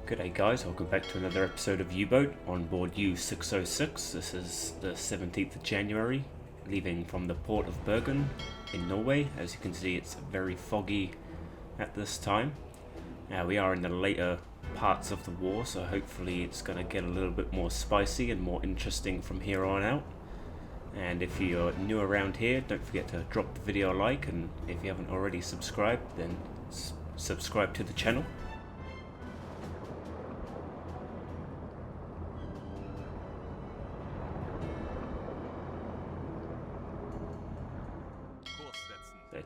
G'day guys, welcome back to another episode of U-Boat on board U606. This is the 17th of January, leaving from the port of Bergen in Norway. As you can see, it's very foggy at this time. Now we are in the later parts of the war, so hopefully it's going to get a little bit more spicy and more interesting from here on out. And if you're new around here, don't forget to drop the video a like, and if you haven't already subscribed, then subscribe to the channel.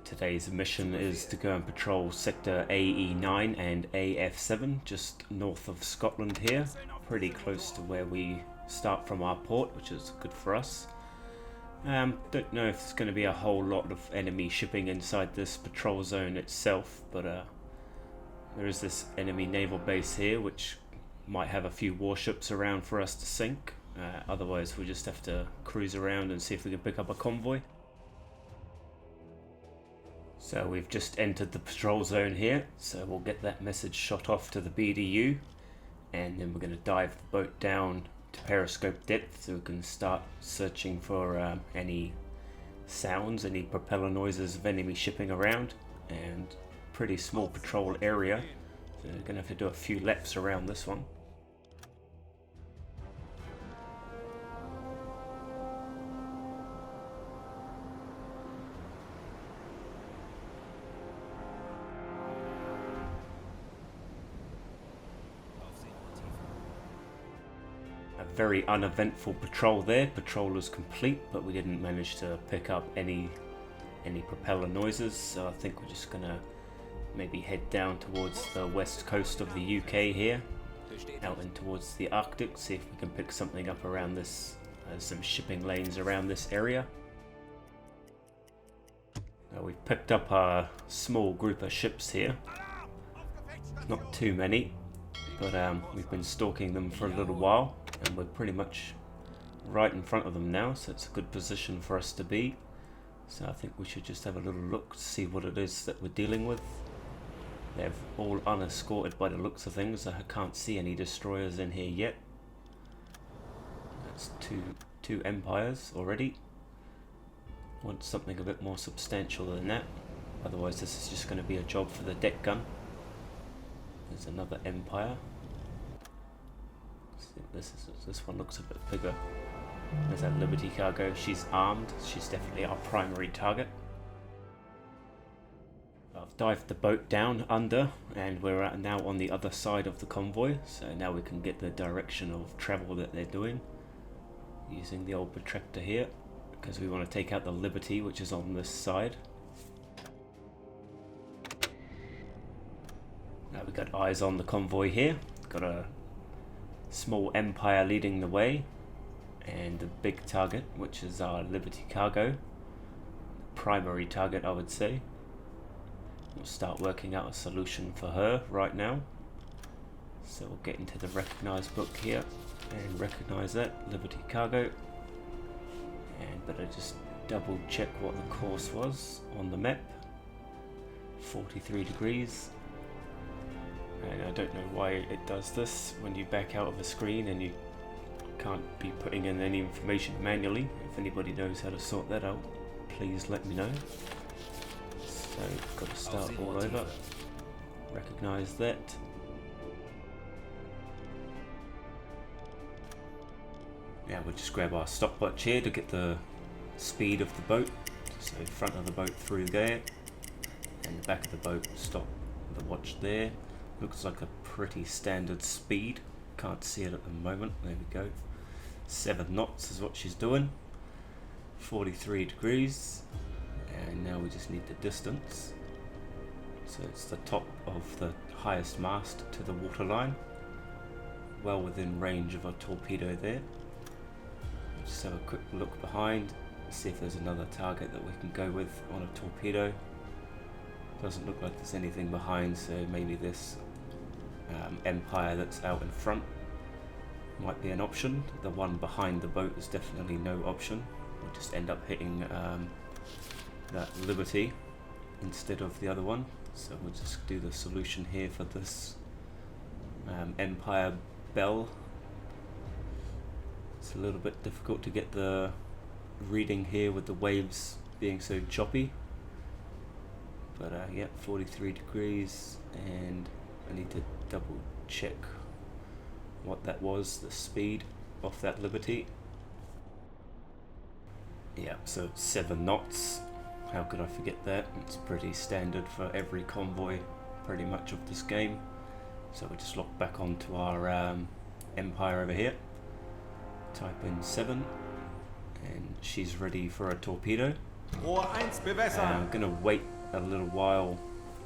Today's mission is to go and patrol sector AE9 and AF7 just north of Scotland here, pretty close to where we start from our port, which is good for us. Don't know if there's going to be a whole lot of enemy shipping inside this patrol zone itself, but there is this enemy naval base here which might have a few warships around for us to sink. Otherwise we'll just have to cruise around and see if we can pick up a convoy. So we've just entered the patrol zone here, so we'll get that message shot off to the BDU, and then we're going to dive the boat down to periscope depth so we can start searching for any sounds, any propeller noises of enemy shipping around. And pretty small patrol area, so we're going to have to do a few laps around this one. A very uneventful patrol there. Patrol is complete, but we didn't manage to pick up any propeller noises, so I think we're just gonna maybe head down towards the west coast of the UK here, out in towards the Arctic, see if we can pick something up around this, some shipping lanes around this area. We've picked up a small group of ships here, not too many, but we've been stalking them for a little while, and we're pretty much right in front of them now, so it's a good position for us to be. So I think we should just have a little look to see what it is that we're dealing with. They're all unescorted by the looks of things. I can't see any destroyers in here yet. That's two Empires already. Want something a bit more substantial than that, otherwise this is just going to be a job for the deck gun. There's another Empire. This one looks a bit bigger. There's that Liberty cargo. She's armed. She's definitely our primary target. I've dived the boat down under, and we're now on the other side of the convoy. So now we can get the direction of travel that they're doing using the old protractor here, because we want to take out the Liberty, which is on this side. Now we've got eyes on the convoy here. Got a small Empire leading the way, and the big target, which is our Liberty cargo. Primary target, I would say. We'll start working out a solution for her right now. So we'll get into the recognize book here and recognize that Liberty cargo. And better just double check what the course was on the map. 43 degrees. And I don't know why it does this when you back out of a screen and you can't be putting in any information manually. If anybody knows how to sort that out, please let me know. So got to start all over. Recognize that. Yeah, we'll just grab our stopwatch here to get the speed of the boat. So front of the boat through there, and the back of the boat stop the watch there. Looks like a pretty standard speed. Can't see it at the moment. There we go. 7 knots is what she's doing. 43 degrees. And now we just need the distance. So it's the top of the highest mast to the waterline. Well within range of a torpedo there. Just have a quick look behind. See if there's another target that we can go with on a torpedo. Doesn't look like there's anything behind, so maybe this Empire that's out in front might be an option. The one behind the boat is definitely no option. We'll just end up hitting that Liberty instead of the other one. So we'll just do the solution here for this Empire bell. It's a little bit difficult to get the reading here with the waves being so choppy. But yeah, 43 degrees, and I need to double check what that was, the speed of that Liberty. Yeah, so 7 knots. How could I forget that? It's pretty standard for every convoy pretty much of this game. So we just lock back onto our Empire over here. Type in 7, and she's ready for a torpedo. I'm going to wait a little while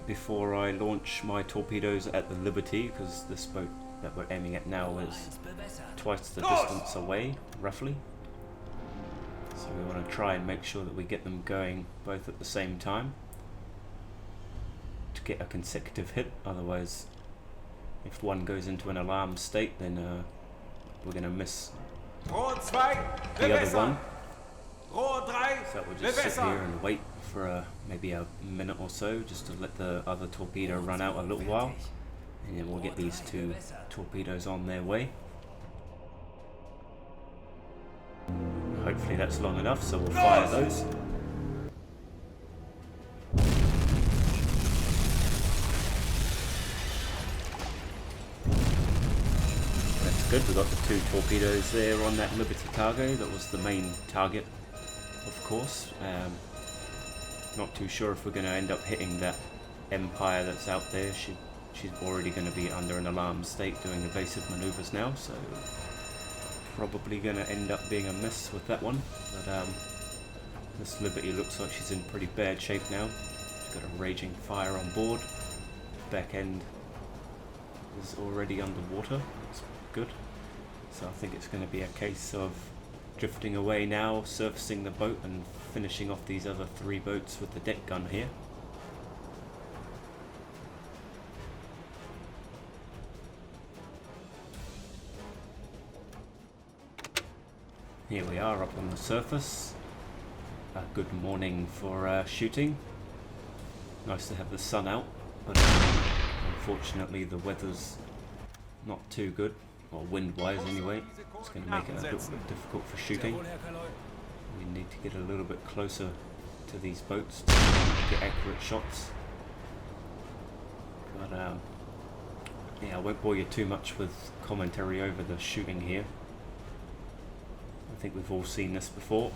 before I launch my torpedoes at the Liberty, because this boat that we're aiming at now is twice the distance away, roughly. So we want to try and make sure that we get them going both at the same time to get a consecutive hit. Otherwise, if one goes into an alarm state, then we're going to miss the other one. So we'll just sit here and wait for maybe a minute or so, just to let the other torpedo run out a little while, and then we'll get these 2 torpedoes on their way. Hopefully that's long enough, so we'll fire those. That's good, we got the 2 torpedoes there on that Liberty cargo. That was the main target, of course. Not too sure if we're going to end up hitting that Empire that's out there. She's already going to be under an alarm state doing evasive maneuvers now, so probably going to end up being a miss with that one. But this Liberty looks like she's in pretty bad shape now. She's got a raging fire on board. Back end is already underwater. That's good. So I think it's going to be a case of drifting away now, surfacing the boat, and finishing off these other 3 boats with the deck gun here. Here we are up on the surface. A good morning for shooting. Nice to have the sun out, but unfortunately the weather's not too good, or wind-wise anyway. It's going to make it a little bit difficult for shooting. We need to get a little bit closer to these boats to get accurate shots. But yeah, I won't bore you too much with commentary over the shooting here. I think we've all seen this before.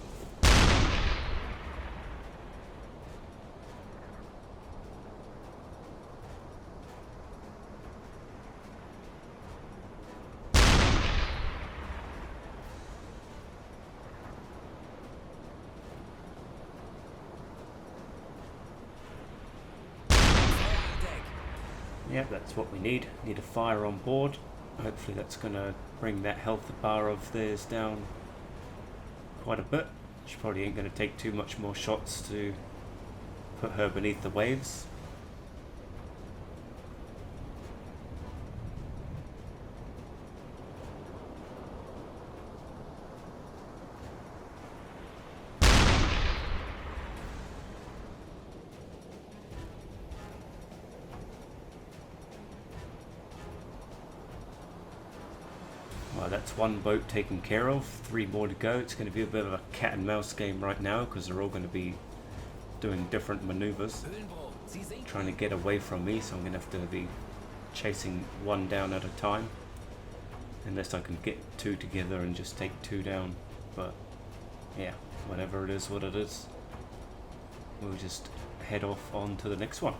Yeah, that's what we need. Need a fire on board. Hopefully that's going to bring that health bar of theirs down quite a bit. She probably ain't going to take too much more shots to put her beneath the waves. Well, that's one boat taken care of, 3 more to go. It's going to be a bit of a cat and mouse game right now, because they're all going to be doing different maneuvers, trying to get away from me, so I'm going to have to be chasing one down at a time, unless I can get 2 together and just take 2 down. But yeah, whatever it is, what it is, we'll just head off on to the next one.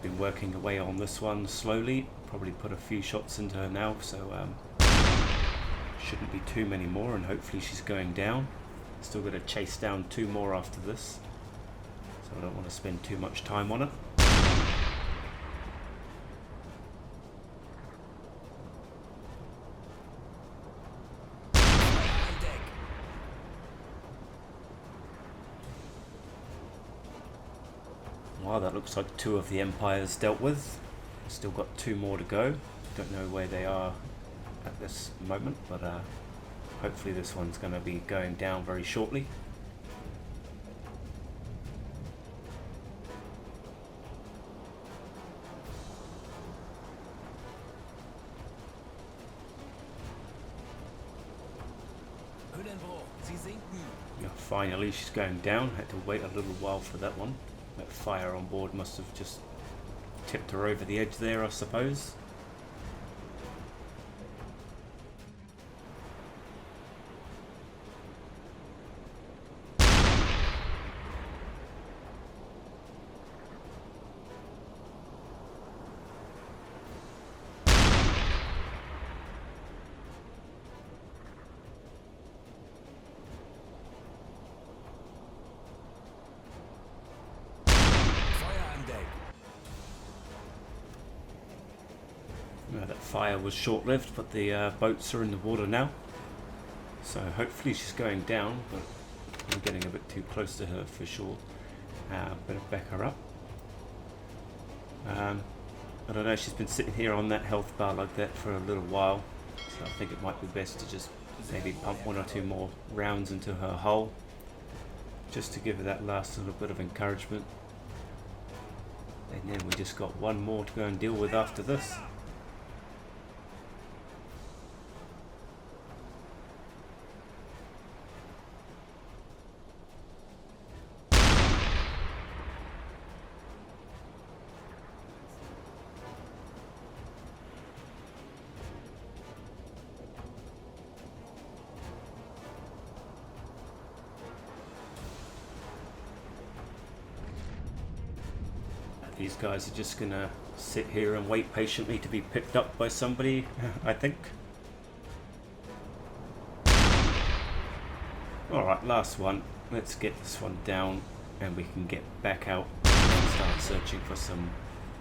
Been working away on this one slowly, probably put a few shots into her now, so shouldn't be too many more, and hopefully she's going down. Still got to chase down 2 more after this, so I don't want to spend too much time on it. Well, that looks like 2 of the empires dealt with. Still got 2 more to go. Don't know where they are at this moment, but hopefully this one's going to be going down very shortly. Yeah, finally she's going down. Had to wait a little while for that one. That fire on board must have just tipped her over the edge there, I suppose. That fire was short-lived, but the boats are in the water now. So hopefully she's going down, but I'm getting a bit too close to her for sure. Better back her up. I don't know, she's been sitting here on that health bar like that for a little while. So I think it might be best to just maybe pump 1 or 2 more rounds into her hull. Just to give her that last little bit of encouragement. And then we just got 1 more to go and deal with after this. These guys are just gonna sit here and wait patiently to be picked up by somebody, I think. Alright, last one. Let's get this one down and we can get back out and start searching for some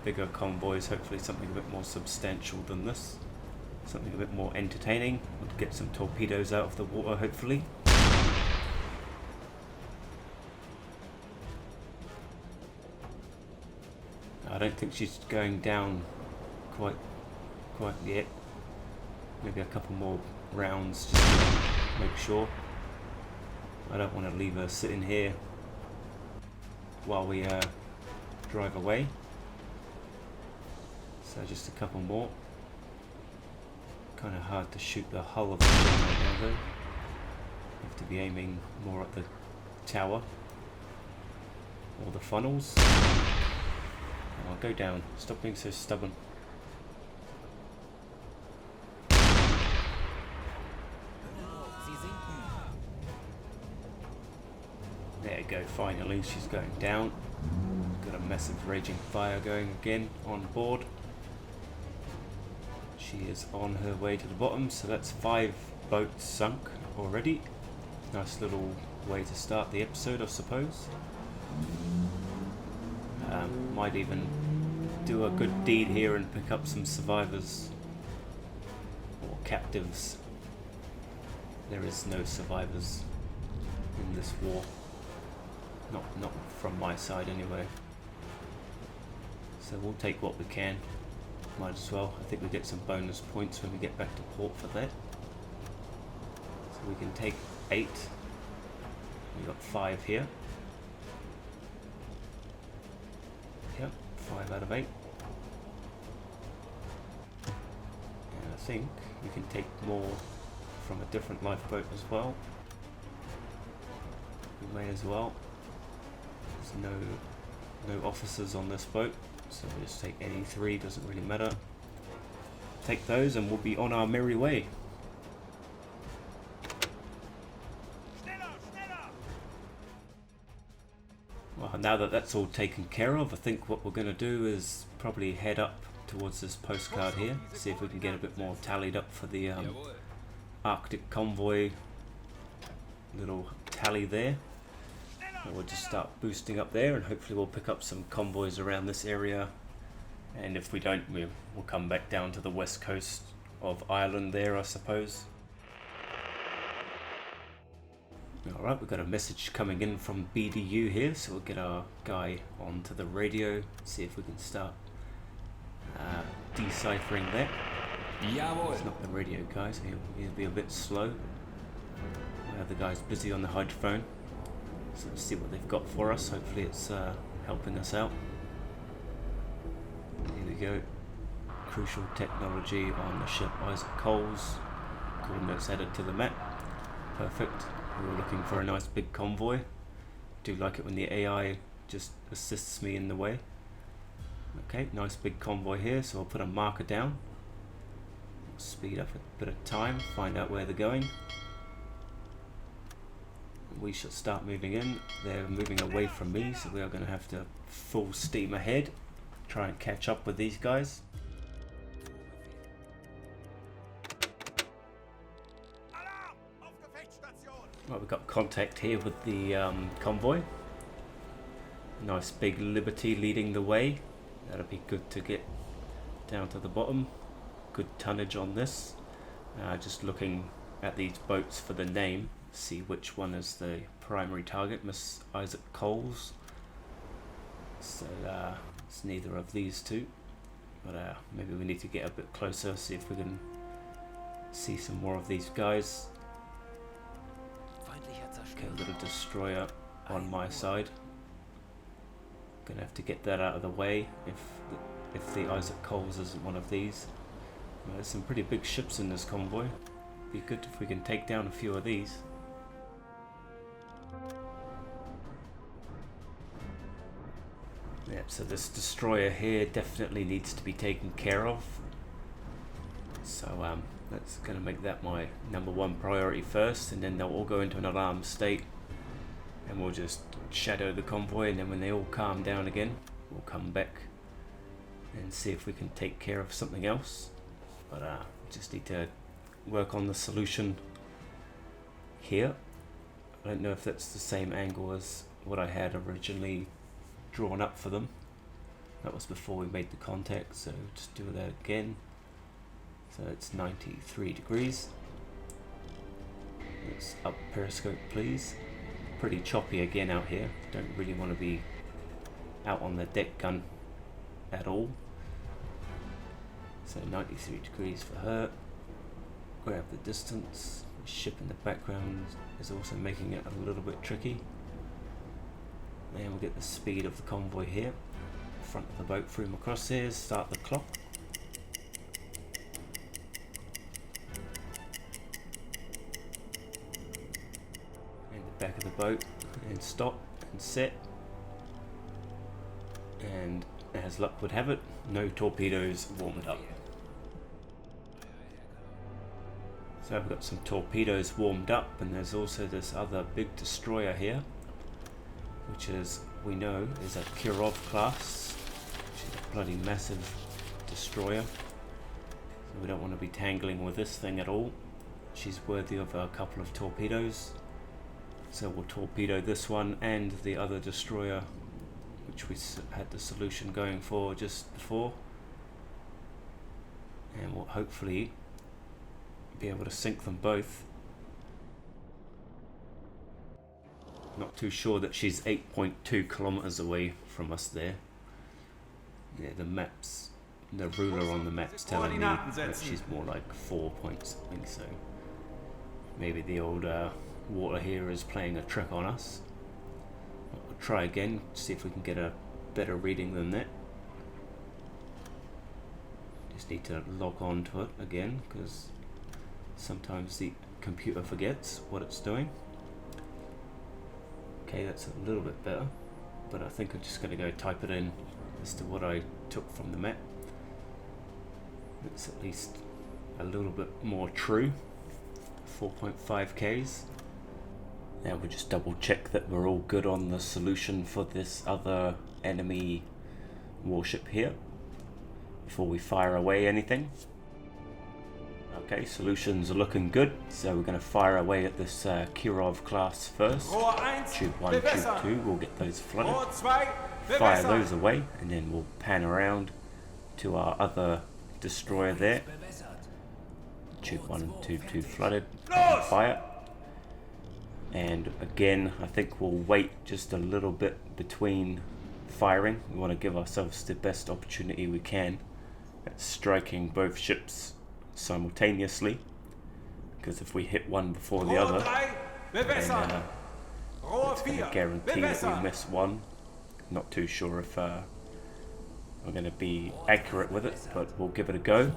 bigger convoys, hopefully something a bit more substantial than this. Something a bit more entertaining. We'll get some torpedoes out of the water, hopefully. I don't think she's going down quite yet. Maybe a couple more rounds just to make sure. I don't want to leave her sitting here while we drive away. So just a couple more. Kind of hard to shoot the hull of the ship right now though. Have to be aiming more at the tower or the funnels. I'll go down. Stop being so stubborn. There you go, finally she's going down. Got a massive raging fire going again on board. She is on her way to the bottom, so that's 5 boats sunk already. Nice little way to start the episode, I suppose. Might even do a good deed here and pick up some survivors or captives. There is no survivors in this war, not from my side anyway. So we'll take what we can. Might as well. I think we get some bonus points when we get back to port for that. So we can take 8. We got 5 here. Yep, 5 out of 8. And I think we can take more from a different lifeboat as well. We may as well. There's no officers on this boat, so we'll just take any 3, doesn't really matter. Take those and we'll be on our merry way. Well, now that that's all taken care of, I think what we're going to do is probably head up towards this postcard here, see if we can get a bit more tallied up for the Arctic convoy little tally there. And we'll just start boosting up there and hopefully we'll pick up some convoys around this area, and if we don't, we'll come back down to the west coast of Ireland there, I suppose. Alright, we've got a message coming in from BDU here, so we'll get our guy onto the radio, see if we can start deciphering that. It's not the radio guy, so he'll be a bit slow. The other guy's busy on the hydrophone, so let's see what they've got for us. Hopefully it's helping us out. Here we go. Crucial technology on the ship Isaac Coles. Coordinates added to the map. Perfect. We were looking for a nice big convoy. Do like it when the AI just assists me in the way. Okay, nice big convoy here, so I'll put a marker down. Speed up a bit of time, find out where they're going. We shall start moving in. They're moving away from me, so we are going to have to full steam ahead. Try and catch up with these guys. Well, we've got contact here with the convoy. Nice big Liberty leading the way. That'll be good to get down to the bottom. Good tonnage on this. Just looking at these boats for the name, see which one is the primary target. Miss Isaac Coles. So it's neither of these two, but maybe we need to get a bit closer, see if we can see some more of these guys. Okay, a little destroyer on my side. Gonna have to get that out of the way if the Isaac Coles isn't one of these. There's some pretty big ships in this convoy. Be good if we can take down a few of these. Yep, so this destroyer here definitely needs to be taken care of. So that's going to make that my #1 priority first, and then they'll all go into an alarm state, and we'll just shadow the convoy, and then when they all calm down again, we'll come back and see if we can take care of something else. But just need to work on the solution here. I don't know if that's the same angle as what I had originally drawn up for them. That was before we made the contact, so just do that again. So it's 93 degrees. Let's up periscope, please. Pretty choppy again out here. Don't really want to be out on the deck gun at all. So 93 degrees for her. Grab the distance. The ship in the background is also making it a little bit tricky. And we'll get the speed of the convoy here. Front of the boat through my crosshairs. Start the clock. And the back of the boat. And stop and set. And as luck would have it, no torpedoes warmed up. So I've got some torpedoes warmed up, and there's also this other big destroyer here, which is, we know, is a Kirov class, which is a bloody massive destroyer. So we don't want to be tangling with this thing at all. She's worthy of a couple of torpedoes. So we'll torpedo this one and the other destroyer, which we had the solution going for just before. And we'll hopefully be able to sink them both. Not too sure that she's 8.2 kilometers away from us there. Yeah, the maps, the ruler on the map's telling me that she's more like 4 point something, so maybe the old water here is playing a trick on us. We'll try again, see if we can get a better reading than that. Just need to log on to it again, because sometimes the computer forgets what it's doing. Okay, that's a little bit better, but I think I'm just going to go type it in as to what I took from the map. It's at least a little bit more true. 4.5 Ks. Now we'll just double check that we're all good on the solution for this other enemy warship here before we fire away anything. Okay, solutions are looking good, so we're going to fire away at this Kirov class first. Tube 1, Tube 2, we'll get those flooded. Fire those away, and then we'll pan around to our other destroyer there. Tube 1 and Tube 2 flooded, fire. And again, I think we'll wait just a little bit between firing. We want to give ourselves the best opportunity we can at striking both ships simultaneously, because if we hit one before the other, then it's going to guarantee that we miss one. Not too sure if we're going to be accurate with it, but we'll give it a go.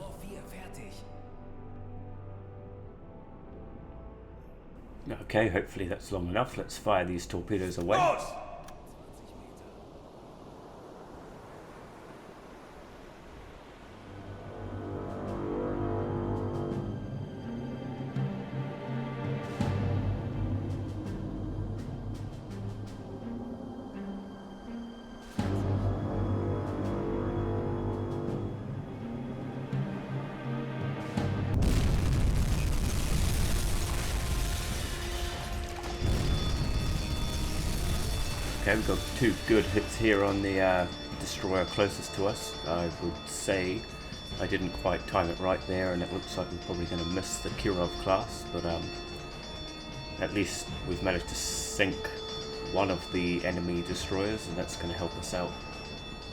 Okay, hopefully that's long enough. Let's fire these torpedoes away. Okay, we've got 2 good hits here on the destroyer closest to us. I would say I didn't quite time it right there, and it looks like we're probably going to miss the Kirov class, but at least we've managed to sink one of the enemy destroyers, and that's going to help us out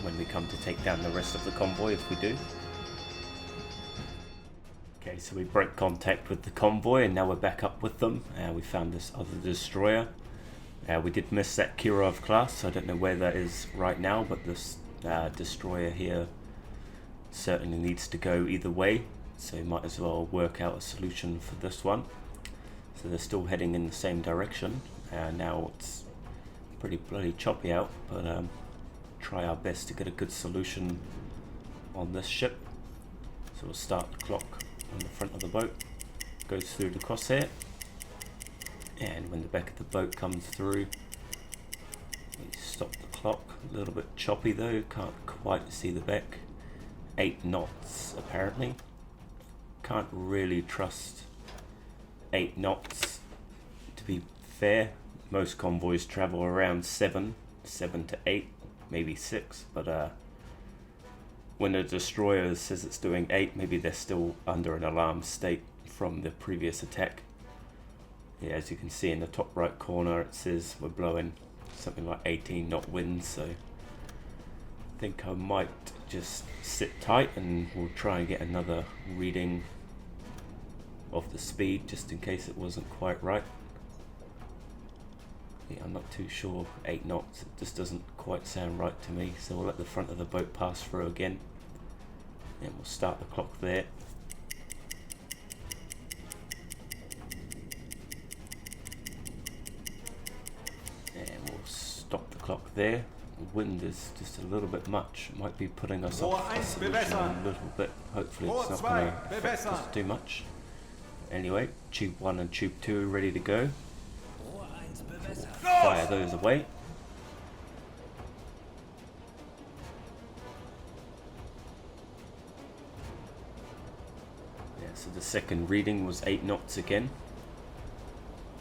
when we come to take down the rest of the convoy, if we do. Okay, so we broke contact with the convoy, and now we're back up with them. We found this other destroyer. We did miss that Kirov class, so I don't know where that is right now, but this destroyer here certainly needs to go either way, so you might as well work out a solution for this one. So they're still heading in the same direction. Now it's pretty bloody choppy out, but try our best to get a good solution on this ship. So we'll start the clock on the front of the boat, goes through the crosshair. And when the back of the boat comes through, we stop the clock. A little bit choppy though, can't quite see the back. 8 knots apparently. Can't really trust 8 knots, to be fair. Most convoys travel around 7 to 8, maybe 6, but when a destroyer says it's doing 8, maybe they're still under an alarm state from the previous attack. Yeah, as you can see in the top right corner, it says we're blowing something like 18 knot winds, so I think I might just sit tight and we'll try and get another reading of the speed just in case it wasn't quite right. Yeah, I'm not too sure. 8 knots, it just doesn't quite sound right to me, so we'll let the front of the boat pass through again and we'll start the clock there. Stop the clock there. The wind is just a little bit much. It might be putting us off the solution a little bit. Hopefully it's not going to affect us too much. Anyway, tube 1 and tube 2 are ready to go. We'll fire those away. Yeah, so the second reading was 8 knots again.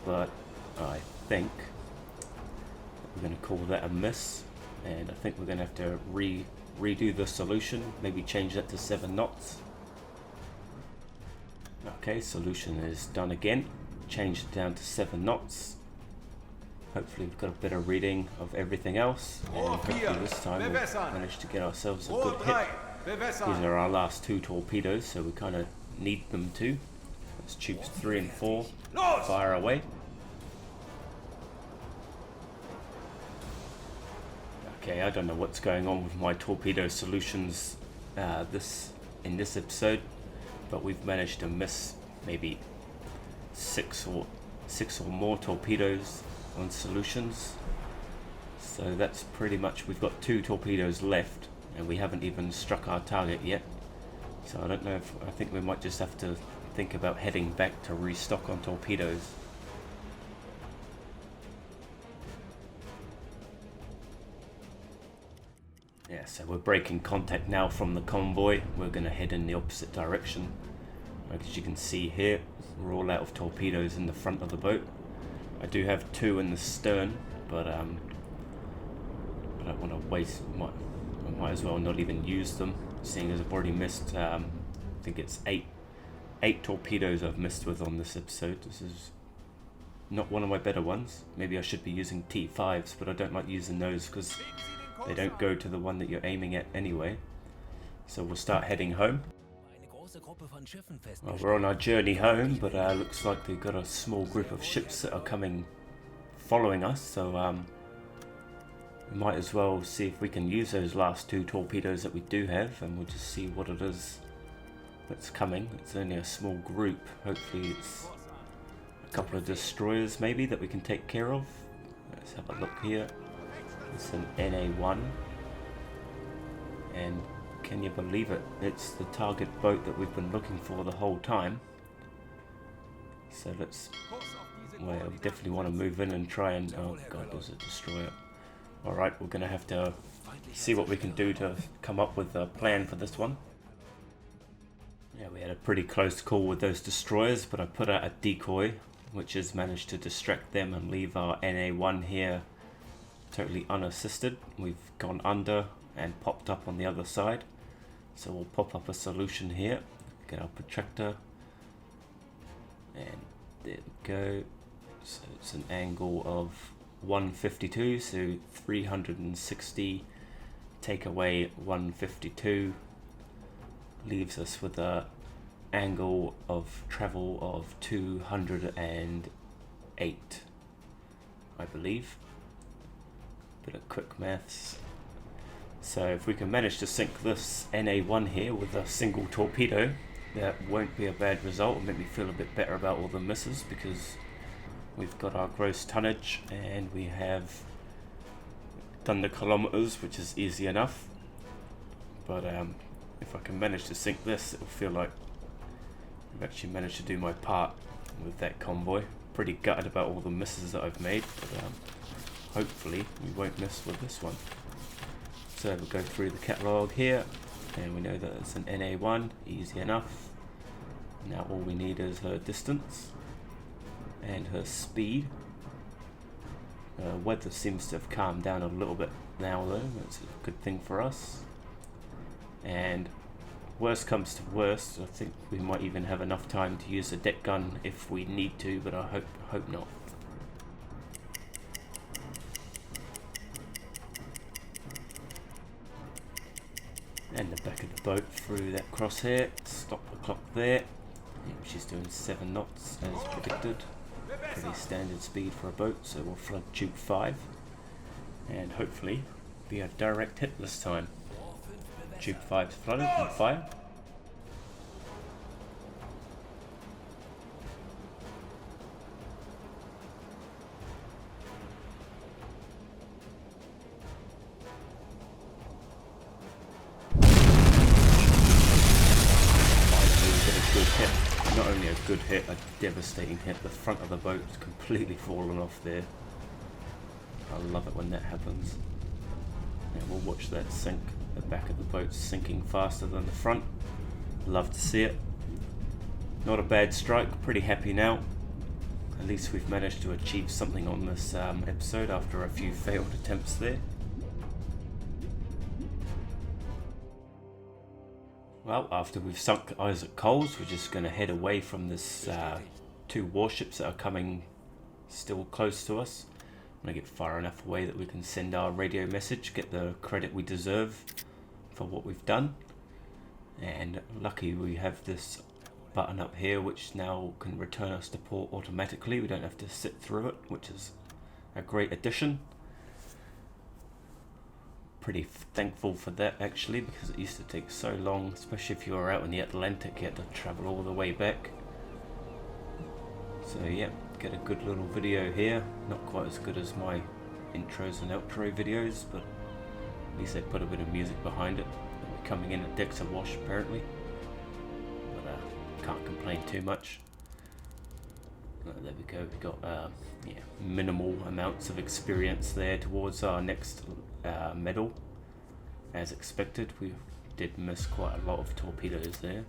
But I think we're going to call that a miss, and I think we're going to have to redo the solution, maybe change that to 7 knots. Okay, solution is done again, changed it down to 7 knots. Hopefully we've got a better reading of everything else, and hopefully this time we'll manage to get ourselves a good hit. These are our last 2 torpedoes, so we kind of need them too. That's tubes 3 and 4, fire away. Okay, I don't know what's going on with my torpedo solutions in this episode, but we've managed to miss maybe 6 or more torpedoes on solutions. So that's pretty much, we've got 2 torpedoes left and we haven't even struck our target yet. So I don't know if, I think we might just have to think about heading back to restock on torpedoes. Yeah, so we're breaking contact now from the convoy. We're going to head in the opposite direction. As you can see here, we're all out of torpedoes in the front of the boat. I do have 2 in the stern, but I don't want to waste, I might as well not even use them, seeing as I've already missed, I think it's 8 torpedoes I've missed with on this episode. This is not one of my better ones. Maybe I should be using T5s, but I don't like using those because they don't go to the one that you're aiming at anyway. So we'll start heading home. Well, we're on our journey home, but looks like they've got a small group of ships that are coming, following us. So we might as well see if we can use those last 2 torpedoes that we do have, and we'll just see what it is that's coming. It's only a small group. Hopefully it's a couple of destroyers maybe that we can take care of. Let's have a look here. It's an NA1, and can you believe it? It's the target boat that we've been looking for the whole time. So let's, well, we definitely want to move in and try and, oh god, there's a destroyer. Alright, we're going to have to see what we can do to come up with a plan for this one. Yeah, we had a pretty close call with those destroyers, but I put out a decoy, which has managed to distract them and leave our NA1 here totally unassisted. We've gone under and popped up on the other side. So we'll pop up a solution here, get our protractor, and there we go. So it's an angle of 152, so 360 take away 152 leaves us with a angle of travel of 208, I believe. Bit of quick maths. So if we can manage to sink this NA1 here with a single torpedo, that won't be a bad result. It'll make me feel a bit better about all the misses, because we've got our gross tonnage and we have done the kilometers, which is easy enough. But if I can manage to sink this, it'll feel like I've actually managed to do my part with that convoy. Pretty gutted about all the misses that I've made, but hopefully we won't miss with this one. So we'll go through the catalogue here, and we know that it's an NA1, easy enough. Now all we need is her distance and her speed. Weather seems to have calmed down a little bit now though, that's a good thing for us. And worst comes to worst, I think we might even have enough time to use the deck gun if we need to, but I hope not. And the back of the boat through that crosshair, stop the clock there. She's doing 7 knots as predicted. Pretty standard speed for a boat, so we'll flood tube 5 and hopefully be a direct hit this time. Tube 5's flooded and fire. Not only a good hit, a devastating hit. The front of the boat's completely fallen off there. I love it when that happens. And we'll watch that sink. The back of the boat's sinking faster than the front. Love to see it. Not a bad strike, pretty happy now. At least we've managed to achieve something on this episode after a few failed attempts there. Well, after we've sunk Isaac Coles, we're just going to head away from this 2 warships that are coming still close to us. I'm going to get far enough away that we can send our radio message, get the credit we deserve for what we've done. And lucky we have this button up here which now can return us to port automatically. We don't have to sit through it, which is a great addition. Pretty thankful for that actually, because it used to take so long, especially if you were out in the Atlantic, you had to travel all the way back. So yeah, get a good little video here. Not quite as good as my intros and outro videos, but at least they put a bit of music behind it. We're coming in at decks awash apparently, but can't complain too much. There we go, we've got yeah, minimal amounts of experience there towards our next medal. As expected, we did miss quite a lot of torpedoes there.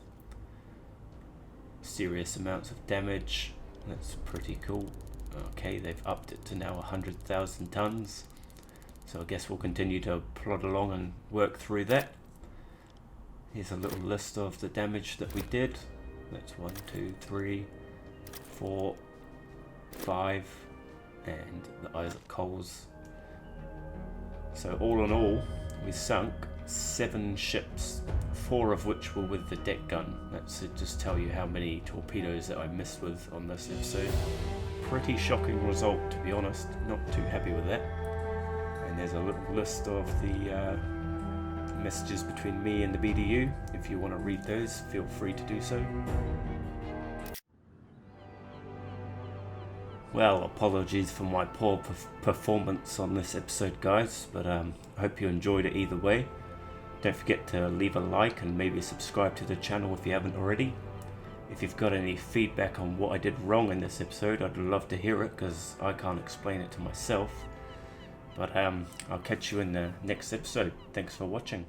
Serious amounts of damage, that's pretty cool. Okay, they've upped it to now 100,000 tons. So I guess we'll continue to plod along and work through that. Here's a little list of the damage that we did. That's 1, 2, 3, 4, 5, and the Isaac Coles. So all in all, we sunk 7 ships, 4 of which were with the deck gun. That should just tell you how many torpedoes that I missed with on this episode. Pretty shocking result, to be honest. Not too happy with that. And there's a little list of the messages between me and the BDU. If you want to read those, feel free to do so. Well, apologies for my poor performance on this episode, guys, but I hope you enjoyed it either way. Don't forget to leave a like and maybe subscribe to the channel if you haven't already. If you've got any feedback on what I did wrong in this episode, I'd love to hear it, because I can't explain it to myself. But I'll catch you in the next episode. Thanks for watching.